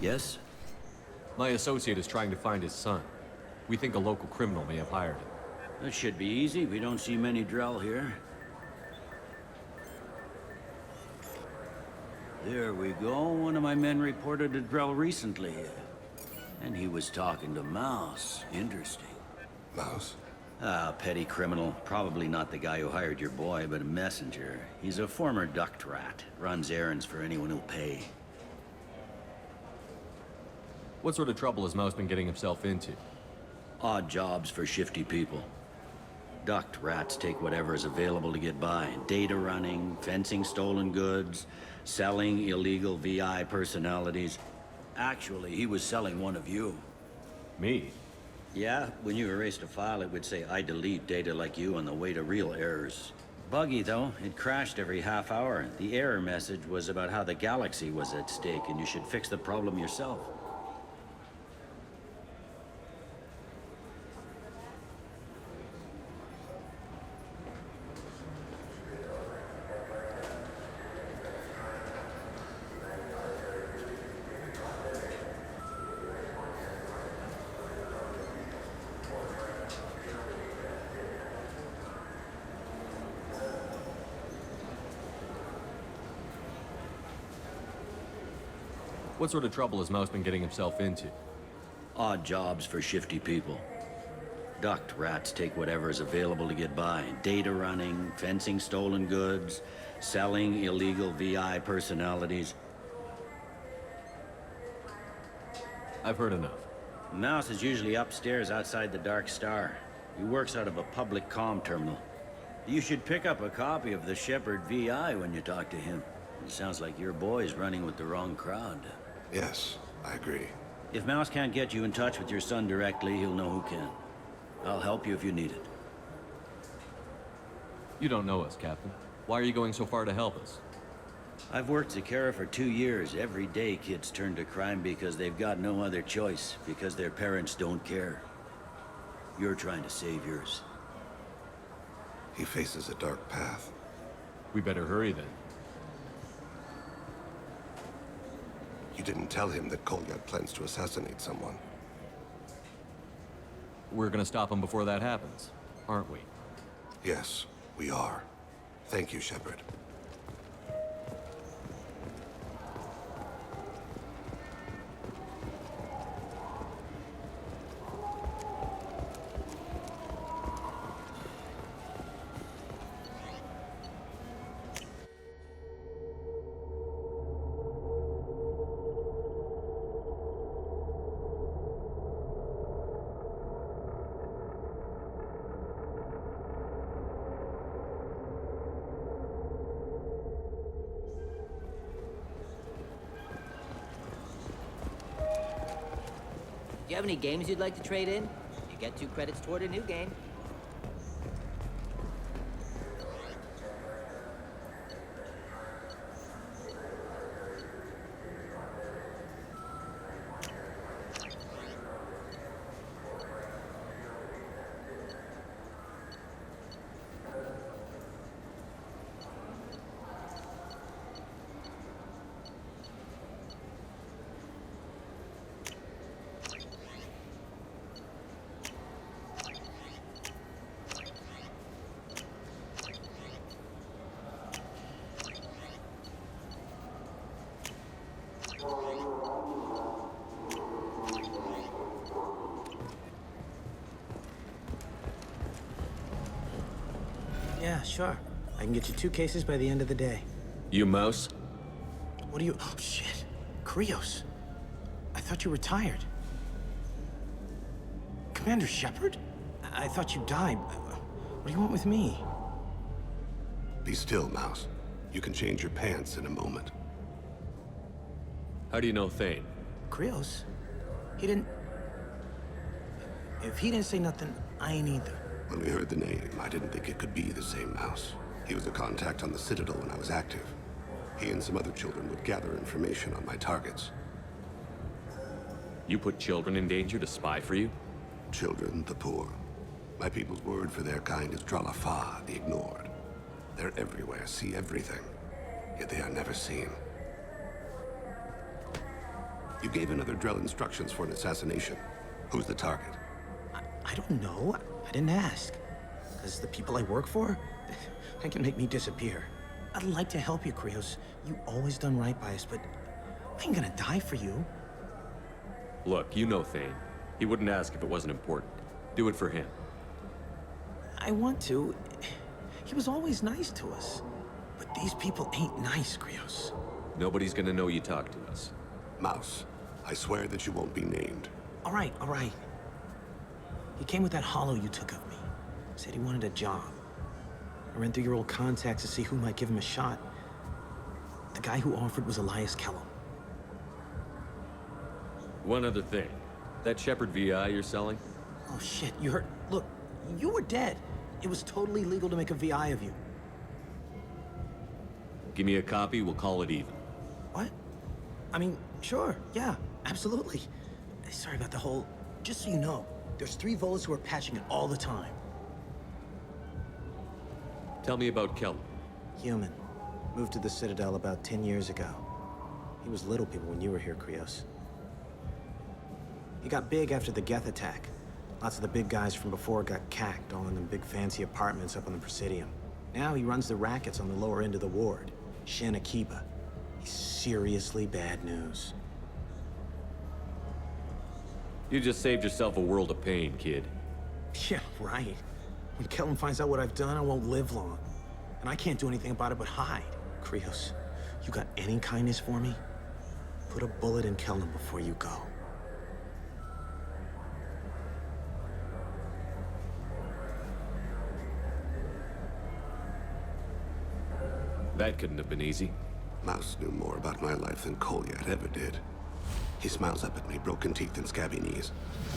Yes? My associate is trying to find his son. We think a local criminal may have hired him. That should be easy. We don't see many Drell here. There we go. One of my men reported a Drell recently. And he was talking to Mouse. Interesting. Mouse? Ah, petty criminal. Probably not the guy who hired your boy, but a messenger. He's a former duct rat. Runs errands for anyone who'll pay. What sort of trouble has Mouse been getting himself into? Odd jobs for shifty people. Duct rats take whatever is available to get by. Data running, fencing stolen goods, selling illegal VI personalities. Actually, he was selling one of you. Me? Yeah, when you erased a file, it would say, I delete data like you on the way to real errors. Buggy, though. It crashed every half hour. The error message was about how the galaxy was at stake, and you should fix the problem yourself. What sort of trouble has Mouse been getting himself into? Odd jobs for shifty people. Duct rats take whatever is available to get by. Data running, fencing stolen goods, selling illegal VI personalities. I've heard enough. Mouse is usually upstairs outside the Dark Star. He works out of a public comm terminal. You should pick up a copy of the Shepherd VI when you talk to him. It sounds like your boy's running with the wrong crowd. Yes, I agree. If Mouse can't get you in touch with your son directly, he'll know who can. I'll help you if you need it. You don't know us, Captain. Why are you going so far to help us? I've worked Zakera for 2 years. Every day kids turn to crime because they've got no other choice, because their parents don't care. You're trying to save yours. He faces a dark path. We better hurry then. You didn't tell him that Kolyak plans to assassinate someone. We're gonna stop him before that happens, aren't we? Yes, we are. Thank you, Shepard. Do you have any games you'd like to trade in? You get 2 credits toward a new game. Yeah, sure. I can get you 2 cases by the end of the day. You Mouse? What do you... Oh, shit. Krios. I thought you retired. Commander Shepard? I thought you died. What do you want with me? Be still, Mouse. You can change your pants in a moment. How do you know Thane? Krios? He didn't... If he didn't say nothing, I ain't either. When we heard the name, I didn't think it could be the same Mouse. He was a contact on the Citadel when I was active. He and some other children would gather information on my targets. You put children in danger to spy for you? Children, the poor. My people's word for their kind is Dralafa, the ignored. They're everywhere, see everything. Yet they are never seen. You gave another Drell instructions for an assassination. Who's the target? I don't know. I didn't ask. Because the people I work for, they can make me disappear. I'd like to help you, Krios. You always done right by us, but I ain't gonna die for you. Look, you know Thane. He wouldn't ask if it wasn't important. Do it for him. I want to. He was always nice to us. But these people ain't nice, Krios. Nobody's gonna know you talked to us. Mouse, I swear that you won't be named. All right, all right. He came with that hollow you took of me. Said he wanted a job. I ran through your old contacts to see who might give him a shot. The guy who offered was Elias Kellum. One other thing. That Shepard VI you're selling? Oh shit, you heard? Look, you were dead. It was totally legal to make a VI of you. Give me a copy, we'll call it even. What? I mean, sure, yeah, absolutely. Sorry about the whole... Just so you know, there's 3 Volas who are patching it all the time. Tell me about Kellum. Human. Moved to the Citadel about 10 years ago. He was little people when you were here, Krios. He got big after the Geth attack. Lots of the big guys from before got cacked, all in them big fancy apartments up on the Presidium. Now he runs the rackets on the lower end of the ward. Shin Akiba. He's seriously bad news. You just saved yourself a world of pain, kid. Yeah, right. When Kellum finds out what I've done, I won't live long. And I can't do anything about it but hide. Krios, you got any kindness for me? Put a bullet in Kellum before you go. That couldn't have been easy. Mouse knew more about my life than Kolyat ever did. He smiles up at me, broken teeth and scabby knees.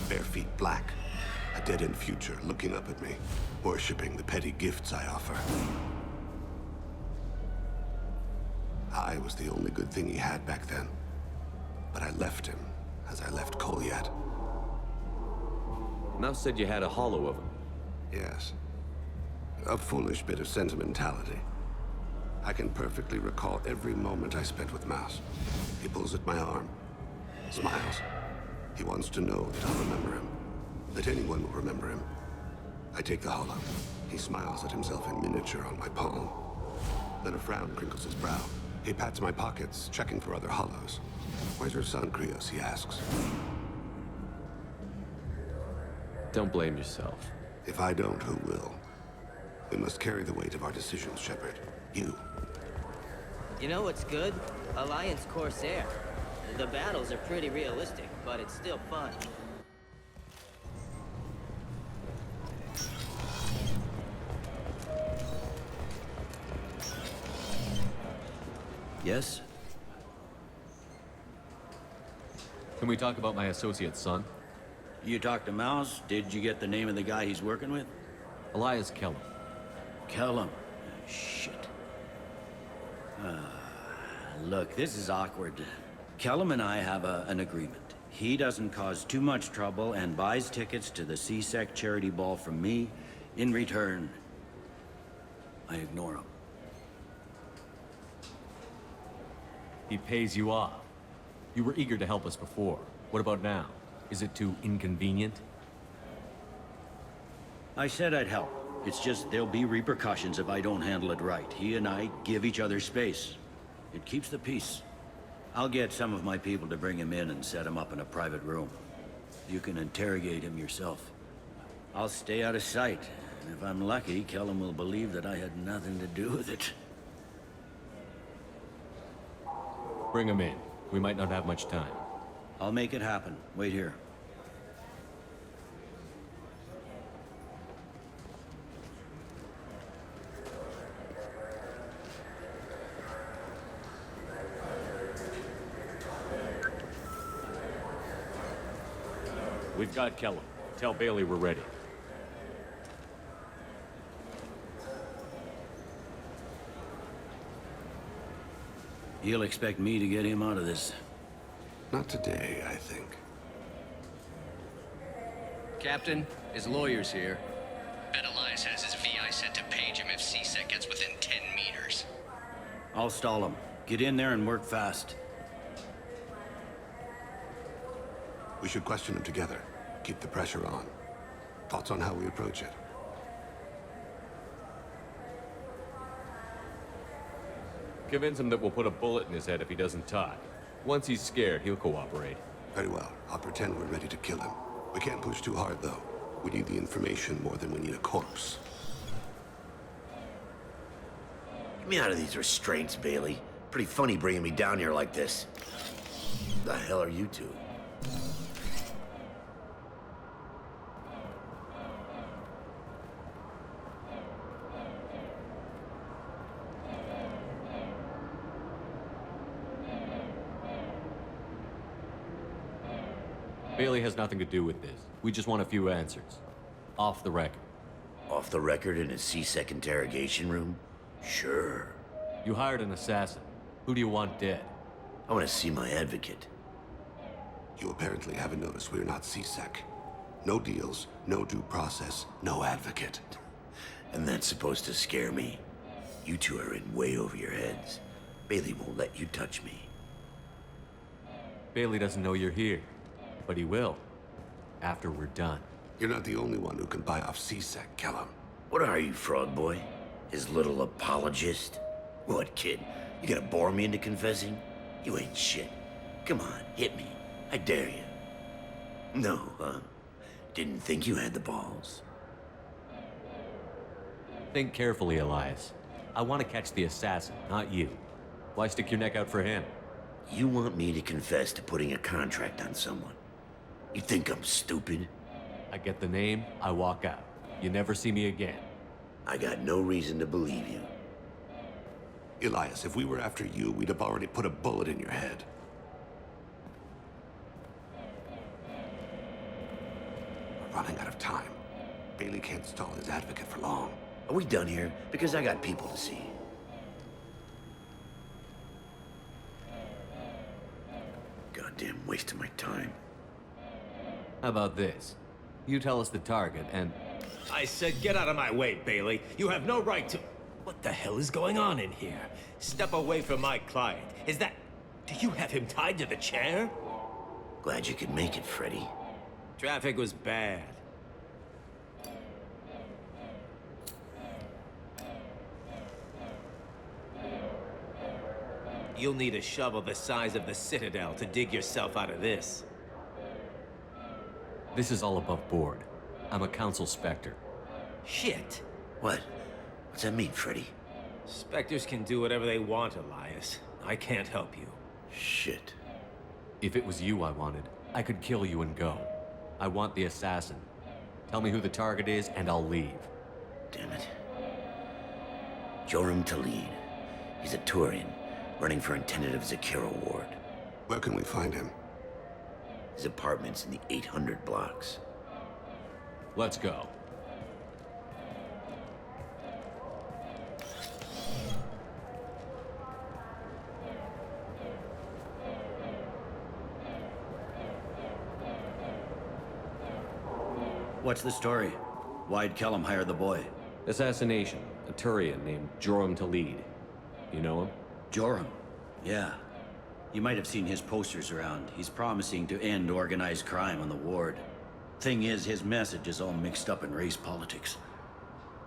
Bare feet black. A dead-end future looking up at me, worshipping the petty gifts I offer. I was the only good thing he had back then. But I left him, as I left Kolyat. Mouse said you had a hollow of him. Yes. A foolish bit of sentimentality. I can perfectly recall every moment I spent with Mouse. He pulls at my arm, smiles. He wants to know that I'll remember him, that anyone will remember him. I take the hollow. He smiles at himself in miniature on my palm. Then a frown crinkles his brow. He pats my pockets, checking for other hollows. Where's your son, Krios? He asks. Don't blame yourself. If I don't, who will? We must carry the weight of our decisions, Shepard. You. You know what's good? Alliance Corsair. The battles are pretty realistic, but it's still fun. Yes? Can we talk about my associate's son? You talked to Mouse? Did you get the name of the guy he's working with? Elias Kellum. Kellum. Shit. Look, this is awkward. Kellum and I have an agreement. He doesn't cause too much trouble and buys tickets to the C-Sec charity ball from me. In return, I ignore him. He pays you off. You were eager to help us before. What about now? Is it too inconvenient? I said I'd help. It's just there'll be repercussions if I don't handle it right. He and I give each other space. It keeps the peace. I'll get some of my people to bring him in and set him up in a private room. You can interrogate him yourself. I'll stay out of sight, and if I'm lucky, Kellum will believe that I had nothing to do with it. Bring him in. We might not have much time. I'll make it happen. Wait here. We've got Kellum. Tell Bailey we're ready. You'll expect me to get him out of this. Not today, I think. Captain, his lawyer's here. Bet Elias has his VI set to page him if C-Sec gets within 10 meters. I'll stall him. Get in there and work fast. We should question him together. Keep the pressure on. Thoughts on how we approach it? Convince him that we'll put a bullet in his head if he doesn't talk. Once he's scared, he'll cooperate. Very well. I'll pretend we're ready to kill him. We can't push too hard, though. We need the information more than we need a corpse. Get me out of these restraints, Bailey. Pretty funny bringing me down here like this. The hell are you two? Bailey has nothing to do with this. We just want a few answers. Off the record. Off the record in a C-Sec interrogation room? Sure. You hired an assassin. Who do you want dead? I want to see my advocate. You apparently haven't noticed we're not C-Sec. No deals, no due process, no advocate. And that's supposed to scare me. You two are in way over your heads. Bailey won't let you touch me. Bailey doesn't know you're here. But he will. After we're done. You're not the only one who can buy off C-Sec, Kellum. What are you, Frog Boy? His little apologist? What, kid? You gonna bore me into confessing? You ain't shit. Come on, hit me. I dare you. No, huh? Didn't think you had the balls. Think carefully, Elias. I want to catch the assassin, not you. Why stick your neck out for him? You want me to confess to putting a contract on someone? You think I'm stupid? I get the name, I walk out. You never see me again. I got no reason to believe you. Elias, if we were after you, we'd have already put a bullet in your head. We're running out of time. Bailey can't stall his advocate for long. Are we done here? Because I got people to see. Goddamn waste of my time. How about this? You tell us the target, and... I said get out of my way, Bailey. You have no right to... What the hell is going on in here? Step away from my client. Is that... Do you have him tied to the chair? Glad you could make it, Freddy. Traffic was bad. You'll need a shovel the size of the Citadel to dig yourself out of this. This is all above board. I'm a council specter. Shit. What? What's that mean, Freddy? Spectres can do whatever they want, Elias. I can't help you. Shit. If it was you I wanted, I could kill you and go. I want the assassin. Tell me who the target is, and I'll leave. Damn it. Joram Talid. He's a Turian, running for a tentative Zakira ward. Where can we find him? His apartment's in the 800 blocks. Let's go. What's the story? Why'd Kellum hire the boy? Assassination. A Turian named Joram Talid. You know him? Joram? Yeah. You might have seen his posters around. He's promising to end organized crime on the ward. Thing is, his message is all mixed up in race politics.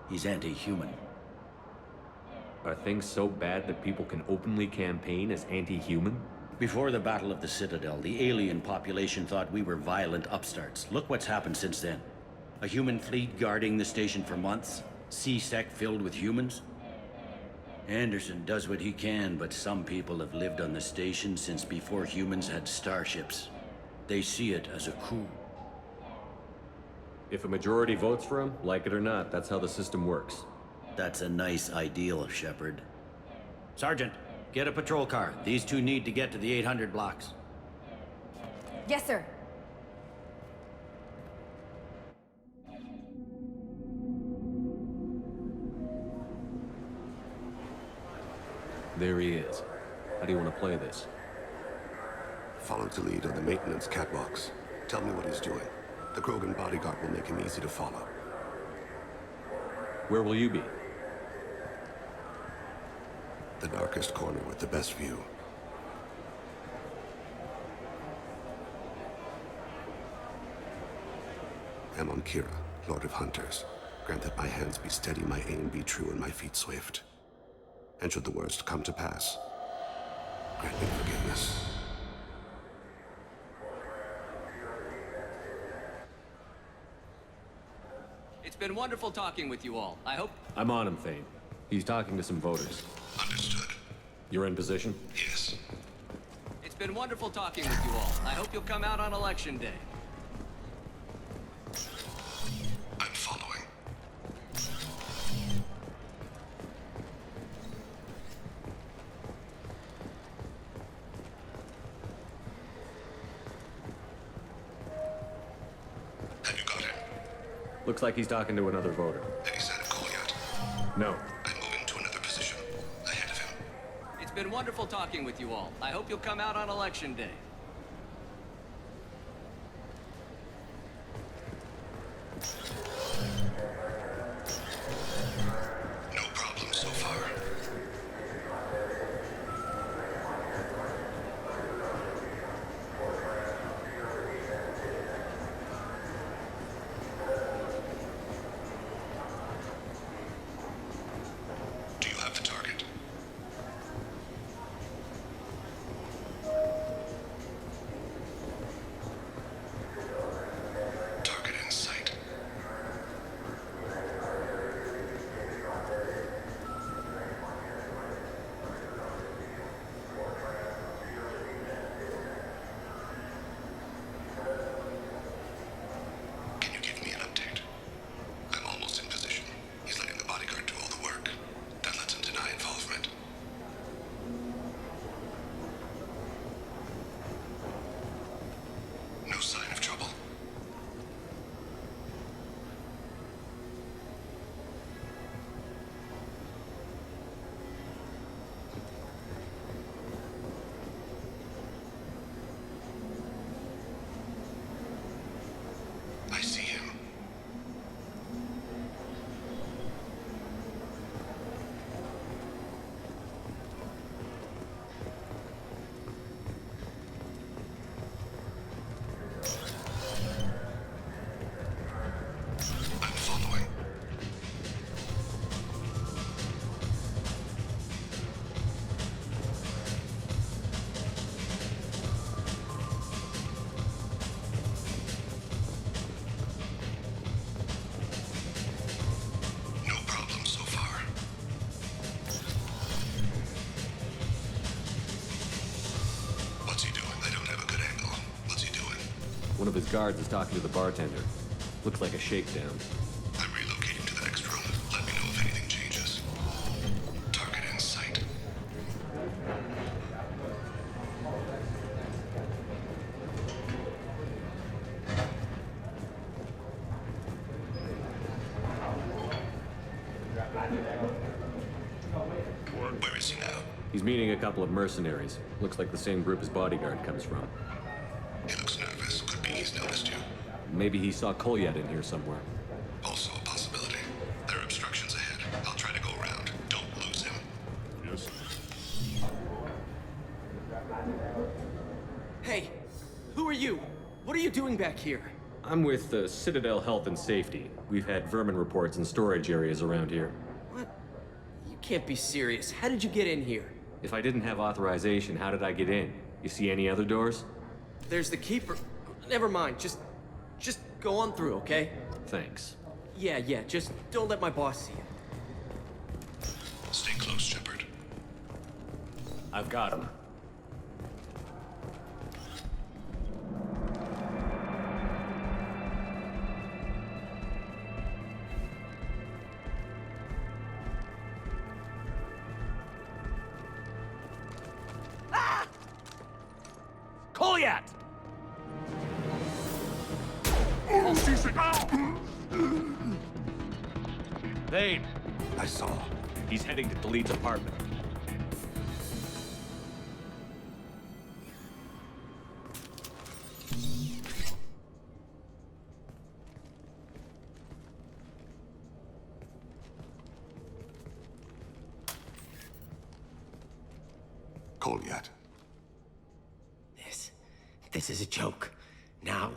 He's anti-human. Are things so bad that people can openly campaign as anti-human? Before the Battle of the Citadel, the alien population thought we were violent upstarts. Look what's happened since then. A human fleet guarding the station for months. C-Sec filled with humans. Anderson does what he can, but some people have lived on the station since before humans had starships. They see it as a coup. If a majority votes for him, like it or not, that's how the system works. That's a nice ideal, Shepard. Sergeant, get a patrol car. These two need to get to the 800 blocks. Yes, sir. There he is. How do you want to play this? Follow to lead on the maintenance catwalks. Tell me what he's doing. The Krogan bodyguard will make him easy to follow. Where will you be? The darkest corner with the best view. am on Kira, Lord of Hunters. Grant that my hands be steady, my aim be true, and my feet swift. And should the worst come to pass, grant me forgiveness. It's been wonderful talking with you all. I hope... I'm on him, Thane. He's talking to some voters. Understood. You're in position? Yes. It's been wonderful talking with you all. I hope you'll come out on Election Day. I'm following. Have you got him? Looks like he's talking to another voter. Have you set a call yet? No. I'm moving to another position. Ahead of him. It's been wonderful talking with you all. I hope you'll come out on Election Day. No problem so far. Do you have the target? Target in sight. Can you give me an update? I'm almost in position. He's letting the bodyguard do all the work. That lets him deny involvement. No sign of trouble. I see him. I'm following. No problem so far. What's he doing? I don't have a good angle. What's he doing? One of his guards is talking to the bartender. Looks like a shakedown. I'm relocating to the next room. Let me know if anything changes. Target in sight. Where is he now? He's meeting a couple of mercenaries. Looks like the same group his bodyguard comes from. He looks nervous. Could be he's noticed you. Maybe he saw Kolyat in here somewhere. Also a possibility. There are obstructions ahead. I'll try to go around. Don't lose him. Yes. Hey, who are you? What are you doing back here? I'm with the Citadel Health and Safety. We've had vermin reports in storage areas around here. What? You can't be serious. How did you get in here? If I didn't have authorization, how did I get in? You see any other doors? There's the keeper. Never mind. Just go on through, okay? Thanks. Yeah, just don't let my boss see it. Stay close, Shepard. I've got him. Kolyat! Thane! I saw. He's heading to Khalid's apartment. Kolyat. This is a joke. Now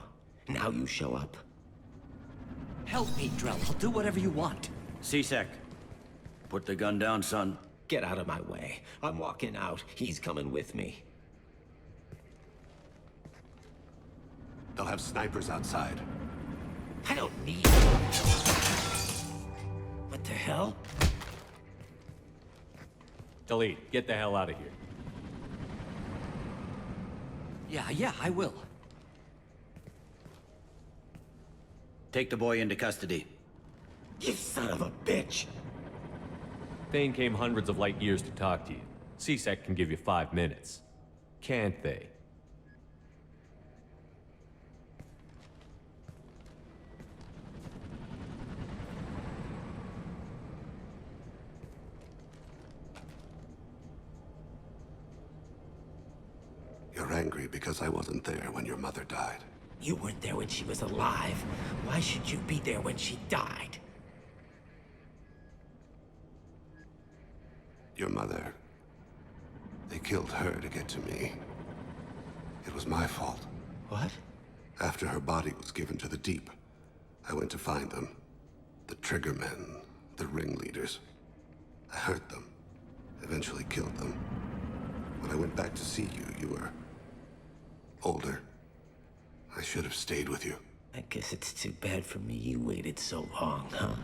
you show up. Help me, Drell. I'll do whatever you want. C-Sec, put the gun down, son. Get out of my way. I'm walking out. He's coming with me. They'll have snipers outside. I don't need... What the hell? Delete. Get the hell out of here. Yeah, I will. Take the boy into custody. You son of a bitch! Thane came hundreds of light years to talk to you. C-Sec can give you 5 minutes. Can't they? You're angry because I wasn't there when your mother died. You weren't there when she was alive. Why should you be there when she died? Your mother... They killed her to get to me. It was my fault. What? After her body was given to the Deep, I went to find them. The Triggermen, the ringleaders. I hurt them. Eventually killed them. When I went back to see you, you were... older. I should have stayed with you. I guess it's too bad for me you waited so long, huh?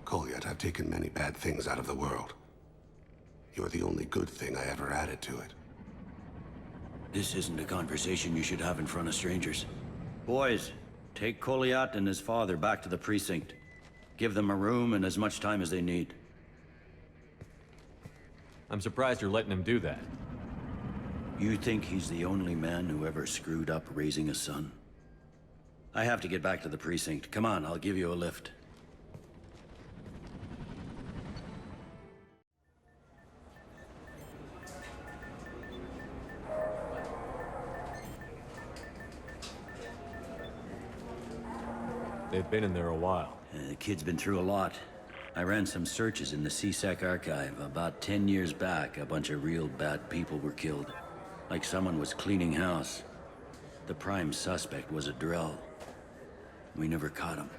Kolyat, I've taken many bad things out of the world. You're the only good thing I ever added to it. This isn't a conversation you should have in front of strangers. Boys, take Kolyat and his father back to the precinct. Give them a room and as much time as they need. I'm surprised you're letting him do that. You think he's the only man who ever screwed up raising a son? I have to get back to the precinct. Come on, I'll give you a lift. They've been in there a while. The kid's been through a lot. I ran some searches in the C-Sec archive. About 10 years back, a bunch of real bad people were killed. Like someone was cleaning house. The prime suspect was a Drell. We never caught him.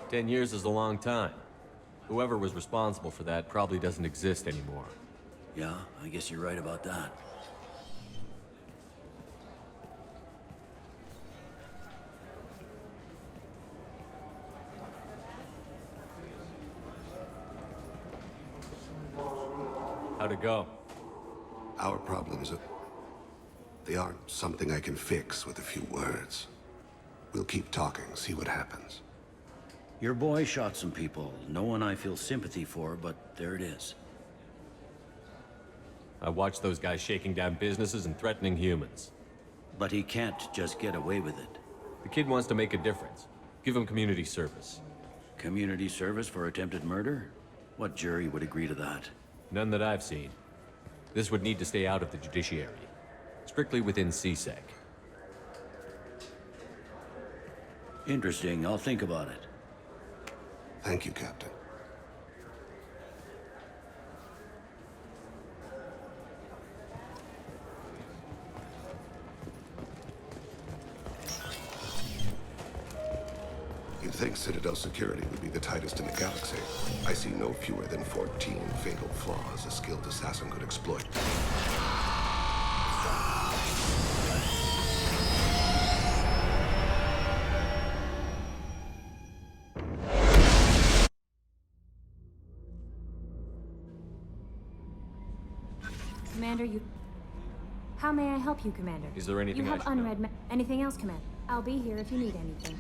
10 years is a long time. Whoever was responsible for that probably doesn't exist anymore. Yeah, I guess you're right about that. How'd it go? Our problems they aren't something I can fix with a few words. We'll keep talking, see what happens. Your boy shot some people. No one I feel sympathy for, but there it is. I watched those guys shaking down businesses and threatening humans. But he can't just get away with it. The kid wants to make a difference. Give him community service. Community service for attempted murder? What jury would agree to that? None that I've seen. This would need to stay out of the judiciary. Strictly within C-Sec. Interesting. I'll think about it. Thank you, Captain. You'd think Citadel security would be the tightest in the galaxy. I see no fewer than 14 fatal flaws a skilled assassin could exploit. Commander, How may I help you, Commander? Is there anything you I have should unread know? Anything else, Commander? I'll be here if you need anything.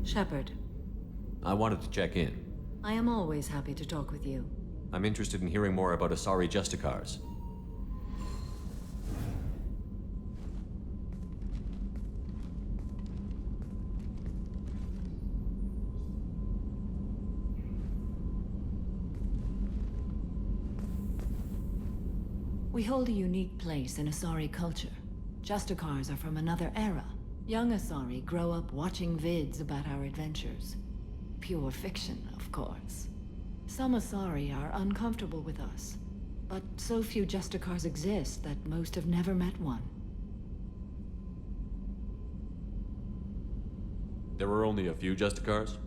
Shepard, I wanted to check in. I am always happy to talk with you. I'm interested in hearing more about Asari Justicars. We hold a unique place in Asari culture. Justicars are from another era. Young Asari grow up watching vids about our adventures. Pure fiction, of course. Some Asari are uncomfortable with us, but so few Justicars exist that most have never met one. There were only a few Justicars?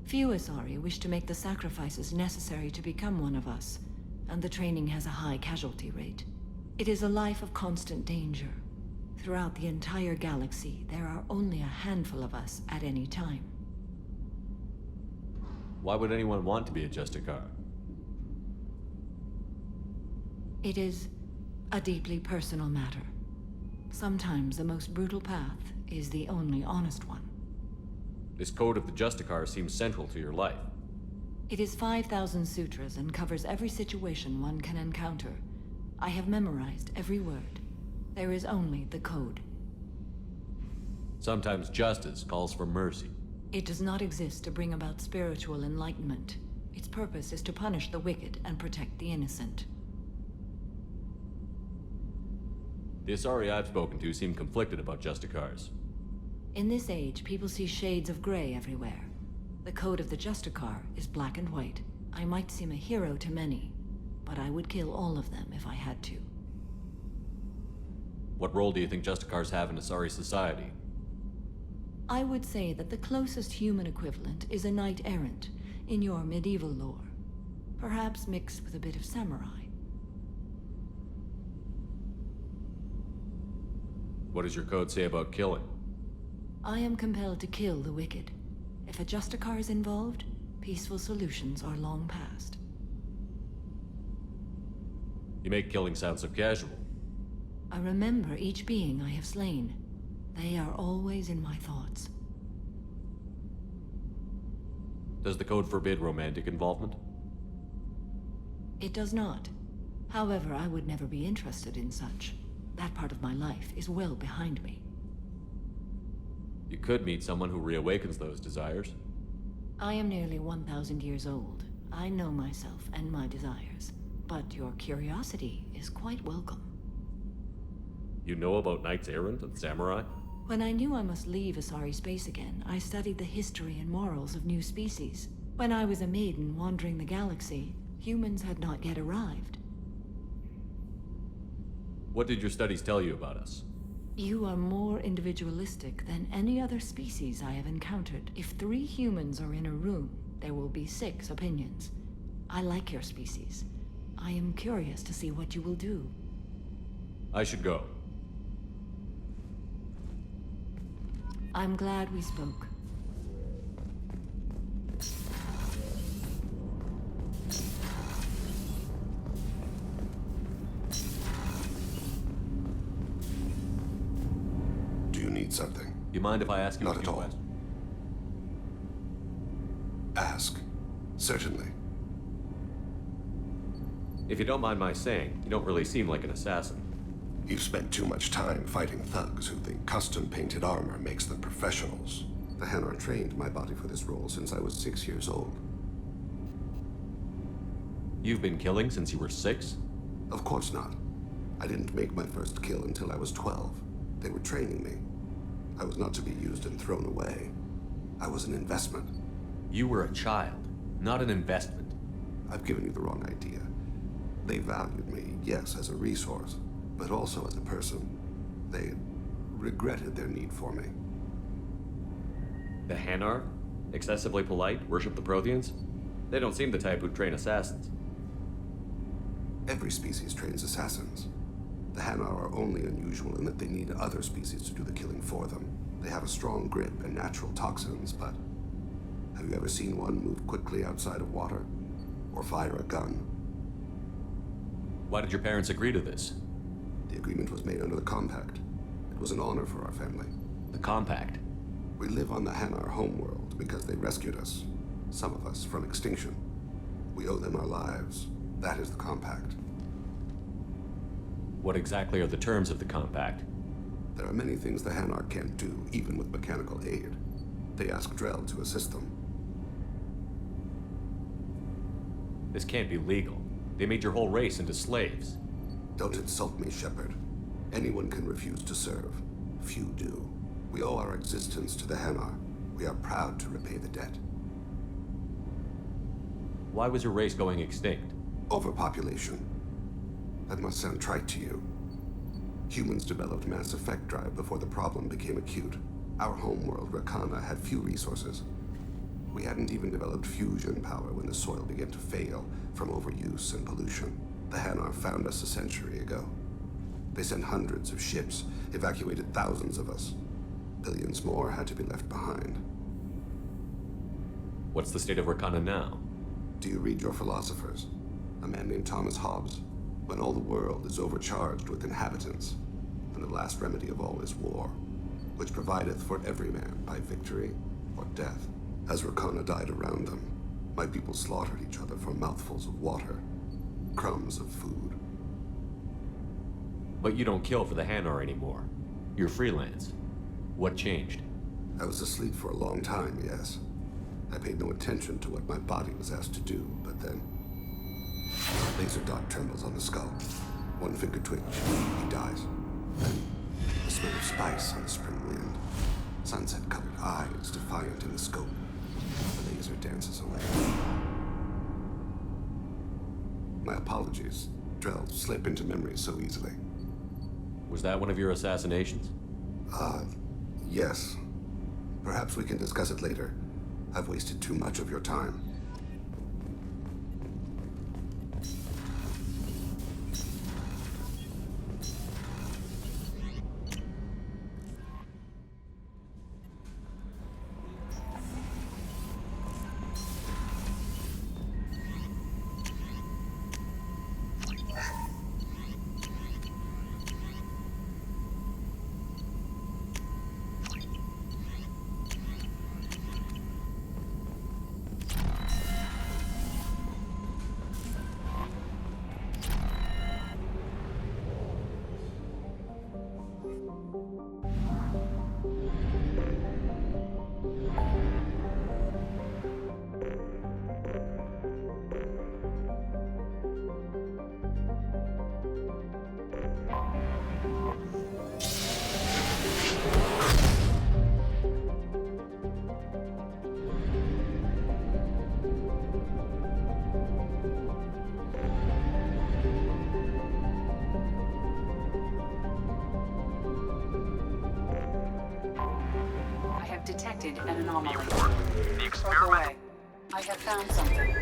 Few Asari wish to make the sacrifices necessary to become one of us, and the training has a high casualty rate. It is a life of constant danger. Throughout the entire galaxy, there are only a handful of us at any time. Why would anyone want to be a Justicar? It is a deeply personal matter. Sometimes the most brutal path is the only honest one. This code of the Justicar seems central to your life. It is 5,000 sutras and covers every situation one can encounter. I have memorized every word. There is only the code. Sometimes justice calls for mercy. It does not exist to bring about spiritual enlightenment. Its purpose is to punish the wicked and protect the innocent. The Asari I've spoken to seem conflicted about Justicars. In this age, people see shades of gray everywhere. The code of the Justicar is black and white. I might seem a hero to many, but I would kill all of them if I had to. What role do you think Justicars have in Asari society? I would say that the closest human equivalent is a knight-errant in your medieval lore. Perhaps mixed with a bit of samurai. What does your code say about killing? I am compelled to kill the wicked. If a Justicar is involved, peaceful solutions are long past. You make killing sound so casual. I remember each being I have slain. They are always in my thoughts. Does the code forbid romantic involvement? It does not. However, I would never be interested in such. That part of my life is well behind me. You could meet someone who reawakens those desires. I am nearly 1,000 years old. I know myself and my desires. But your curiosity is quite welcome. You know about knights errant and samurai? When I knew I must leave Asari space again, I studied the history and morals of new species. When I was a maiden wandering the galaxy, humans had not yet arrived. What did your studies tell you about us? You are more individualistic than any other species I have encountered. If 3 humans are in a room, there will be 6 opinions. I like your species. I am curious to see what you will do. I should go. I'm glad we spoke. Do you need something? You mind if I ask you Not a at few all. questions? Ask. Certainly. If you don't mind my saying, you don't really seem like an assassin. You've spent too much time fighting thugs who think custom-painted armor makes them professionals. The Hanar trained my body for this role since I was 6 years old. You've been killing since you were 6? Of course not. I didn't make my first kill until I was 12. They were training me. I was not to be used and thrown away. I was an investment. You were a child, not an investment. I've given you the wrong idea. They valued me, yes, as a resource, but also as a person. They regretted their need for me. The Hanar? Excessively polite, worship the Protheans? They don't seem the type who'd train assassins. Every species trains assassins. The Hanar are only unusual in that they need other species to do the killing for them. They have a strong grip and natural toxins, but have you ever seen one move quickly outside of water? Or fire a gun? Why did your parents agree to this? The agreement was made under the Compact. It was an honor for our family. The Compact? We live on the Hanar homeworld because they rescued us, some of us, from extinction. We owe them our lives. That is the compact. What exactly are the terms of the compact? There are many things the Hanar can't do, even with mechanical aid. They ask Drell to assist them. This can't be legal. They made your whole race into slaves. Don't insult me, Shepard. Anyone can refuse to serve. Few do. We owe our existence to the Hanar. We are proud to repay the debt. Why was your race going extinct? Overpopulation. That must sound trite to you. Humans developed mass effect drive before the problem became acute. Our homeworld, Rakana, had few resources. We hadn't even developed fusion power when the soil began to fail from overuse and pollution. The Hanar found us a century ago. They sent hundreds of ships, evacuated thousands of us. Billions more had to be left behind. What's the state of Rakana now? Do you read your philosophers? A man named Thomas Hobbes. When all the world is overcharged with inhabitants, and the last remedy of all is war, which provideth for every man by victory or death. As Rakana died around them, my people slaughtered each other for mouthfuls of water, crumbs of food. But you don't kill for the Hanar anymore. You're freelance. What changed? I was asleep for a long time, yes. I paid no attention to what my body was asked to do, but then... Laser dot trembles on the skull. One finger twitch, he dies. Then, the smell of spice on the spring wind. Sunset-colored eyes defiant in the scope. The laser dances away. My apologies. Drell slip into memory so easily. Was that one of your assassinations? Yes. Perhaps we can discuss it later. I've wasted too much of your time. Detected an anomaly. The experiment. I have found something.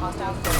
Hostile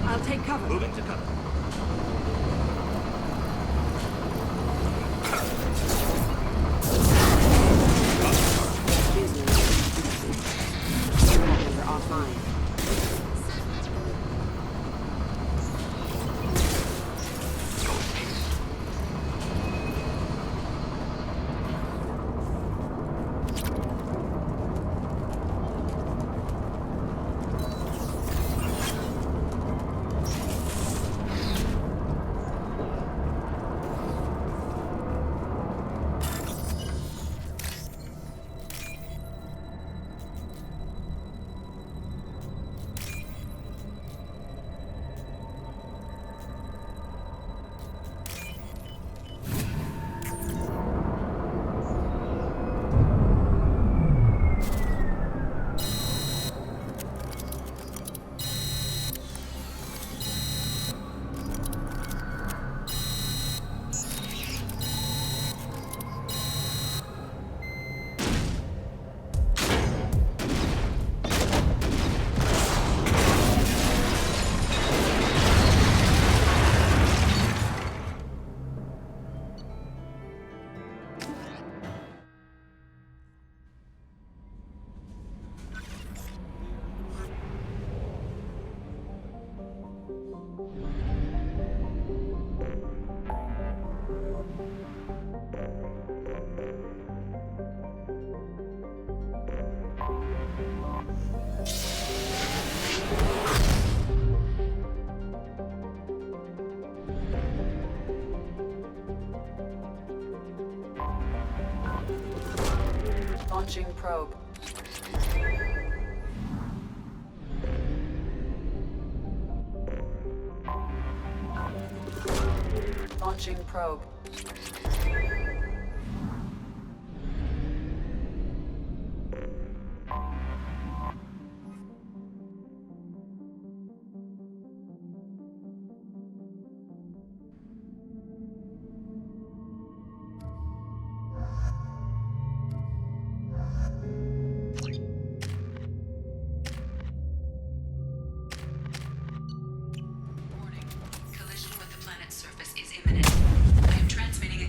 I'll take cover. Moving to cover. offline. Launching probe. Launching probe. Collision with the planet's surface is imminent. I am transmitting a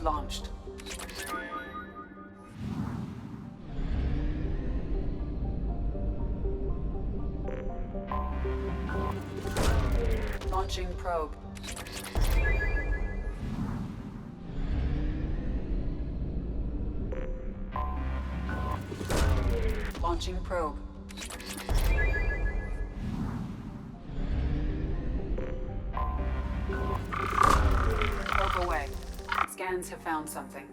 launched. Launching probe. Launching probe. Probe away. Scans have found something.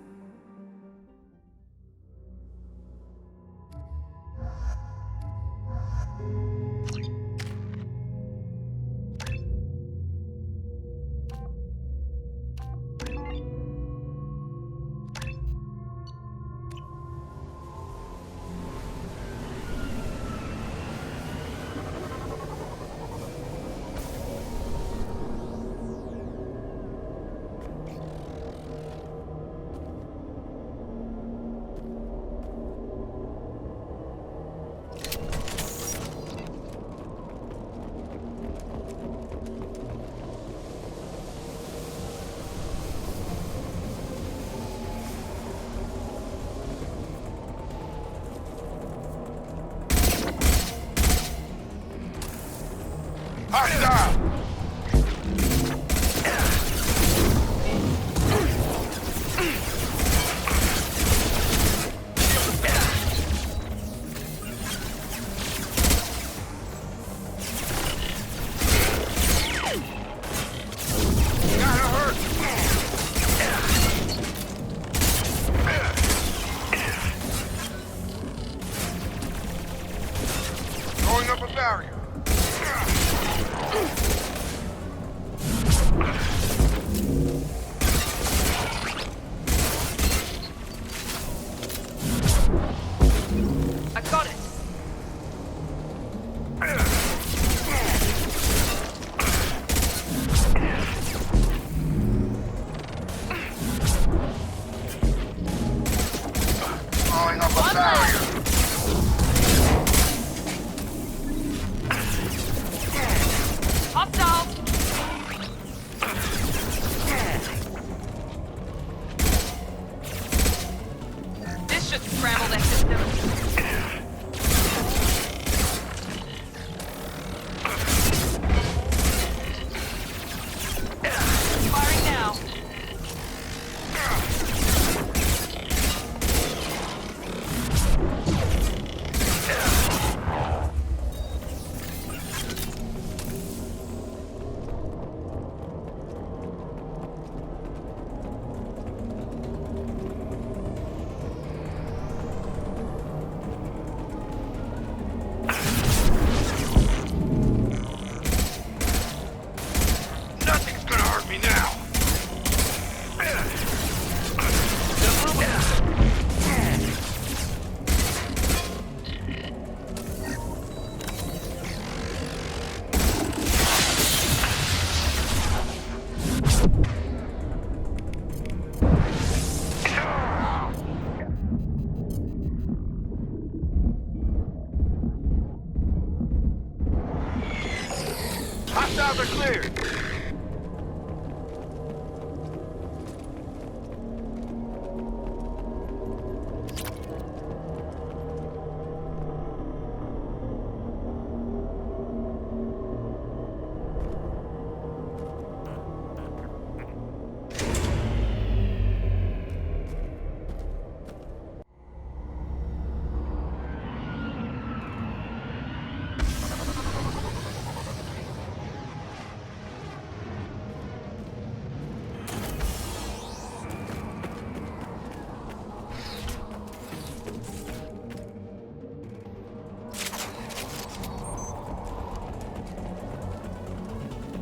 Hostiles are cleared.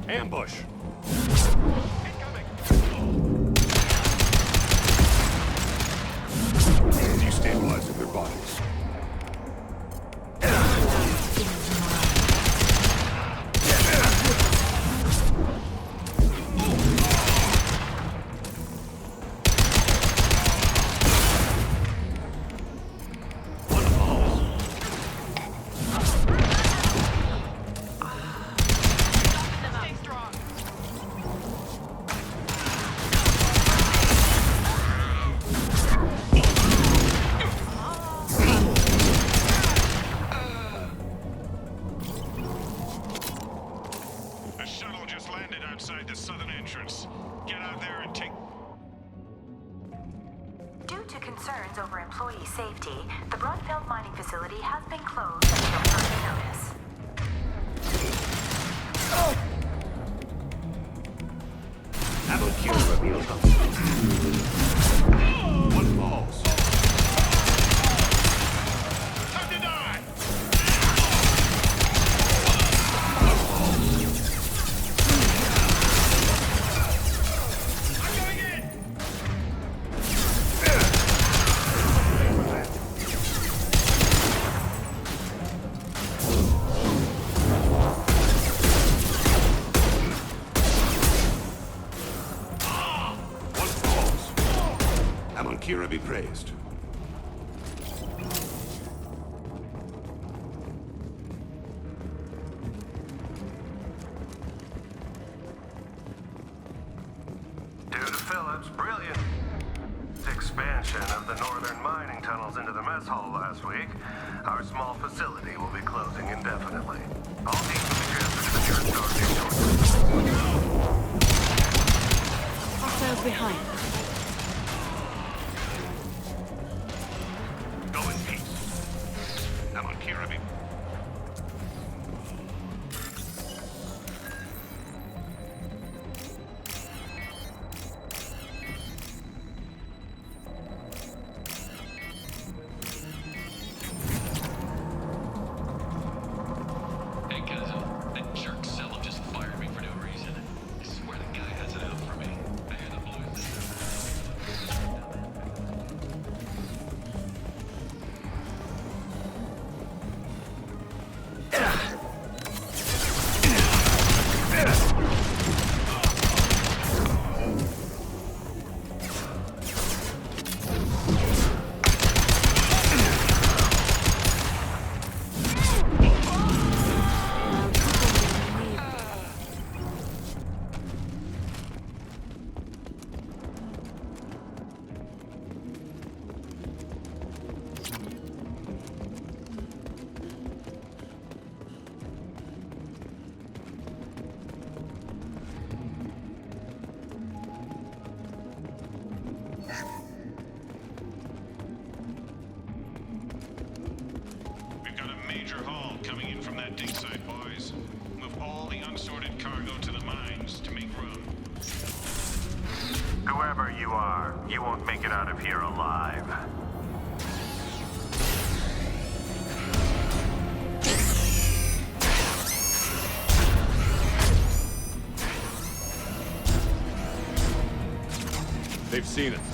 Ambush! Incoming! Destabilizing their bodies. concerns over employee safety, the Brunfeld mining facility has been closed until further notice. Cure revealed. One falls. Time to die! I'm going in! Kira be praised. Due to Phillips, brilliant. Expansion of the northern mining tunnels into the mess hall last week, our small facility will be closing indefinitely. All teams will be transferred to the nearest target shortly. Hostiles behind. Whoever you are, you won't make it out of here alive. They've seen us.